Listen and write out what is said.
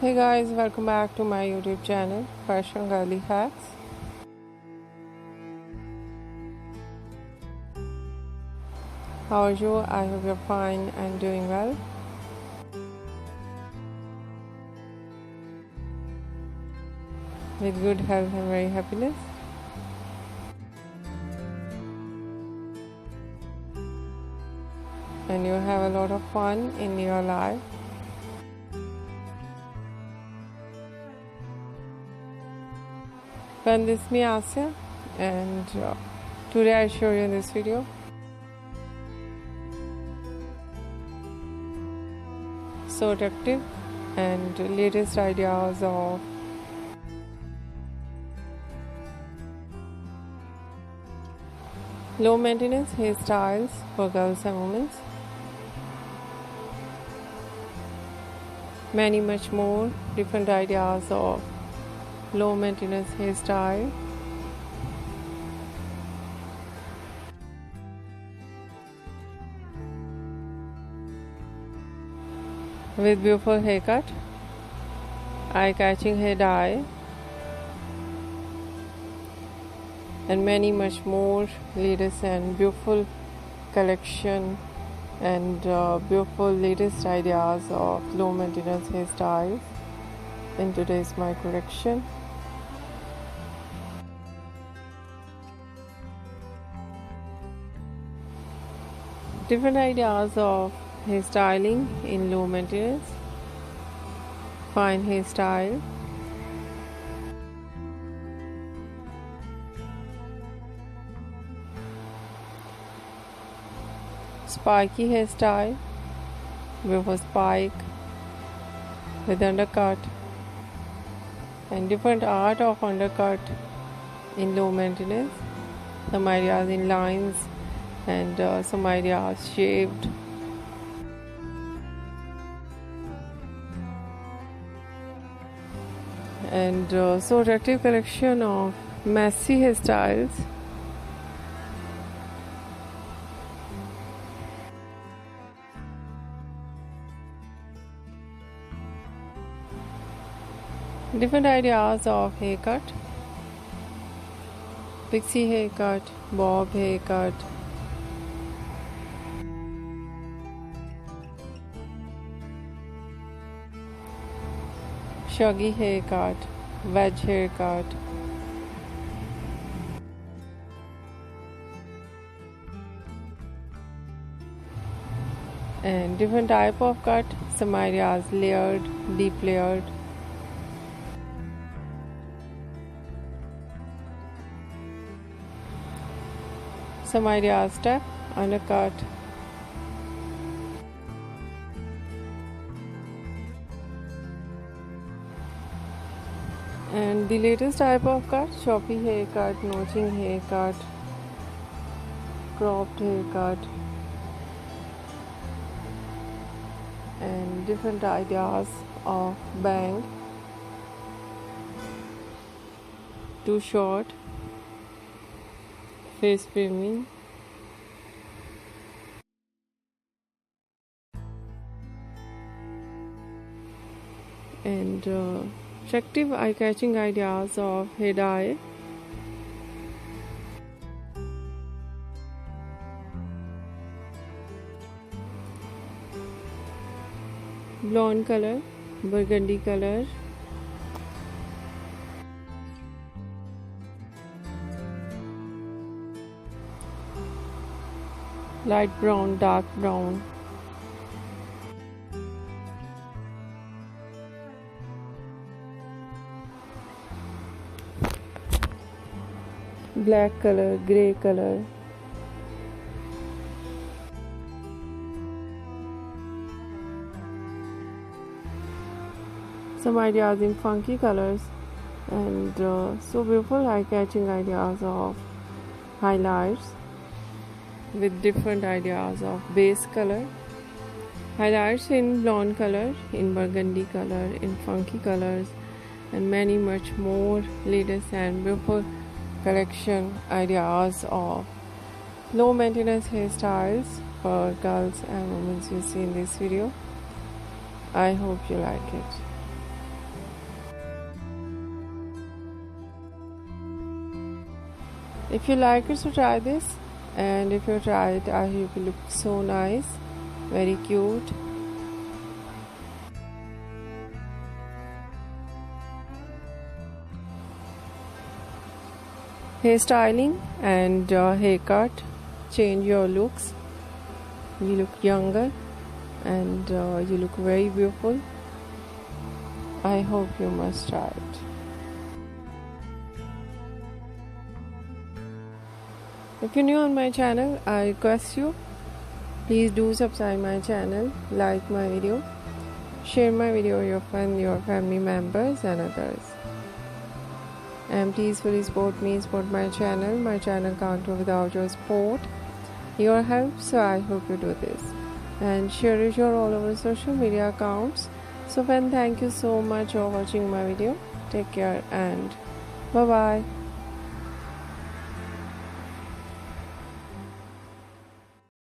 Hey guys, welcome back to my YouTube channel, Fashion Girly Hacks. How are you? I hope you're fine and doing well. With good health and very happiness. And you have a lot of fun in your life. And this is me Asya, and today I show you in this video so attractive and latest ideas of low maintenance hairstyles for girls and women. Many much more different ideas of low maintenance hairstyle. With beautiful haircut, eye-catching hair dye, and many much more latest and beautiful collection and beautiful latest ideas of low maintenance hairstyles in today's my collection. Different ideas of hairstyling in low maintenance, fine hairstyle, spiky hairstyle with a spike with undercut, and different art of undercut in low maintenance, some ideas in lines and some ideas shaved. And so attractive collection of messy hairstyles. Different ideas of haircut, pixie haircut, bob haircut, shaggy haircut, wedge haircut, and different type of cut, some ideas layered, deep layered, some ideas step, undercut, and the latest type of cut, choppy haircut, notching haircut, cropped haircut, and different ideas of bang, too short, face framing, and attractive eye-catching ideas of hair dye, blonde color, burgundy color, light brown, dark brown, black color, grey color, some ideas in funky colors, and so beautiful eye-catching ideas of highlights with different ideas of base color, highlights in blonde color, in burgundy color, in funky colors, and many much more latest and beautiful collection ideas of low maintenance hairstyles for girls and women you see in this video. I hope you like it. If you like it, so try this, and if you try it, I hope it looks so nice, very cute. Hairstyling and haircut change your looks. You look younger and you look very beautiful. I hope you must try it. If you're new on my channel, I request you, please do subscribe my channel, like my video, share my video with your friends, your family members and others. And please fully support me, support my channel. My channel can't go without your support, your help, so I hope you do this. And share it your all over social media accounts. So friends, thank you so much for watching my video. Take care and bye bye.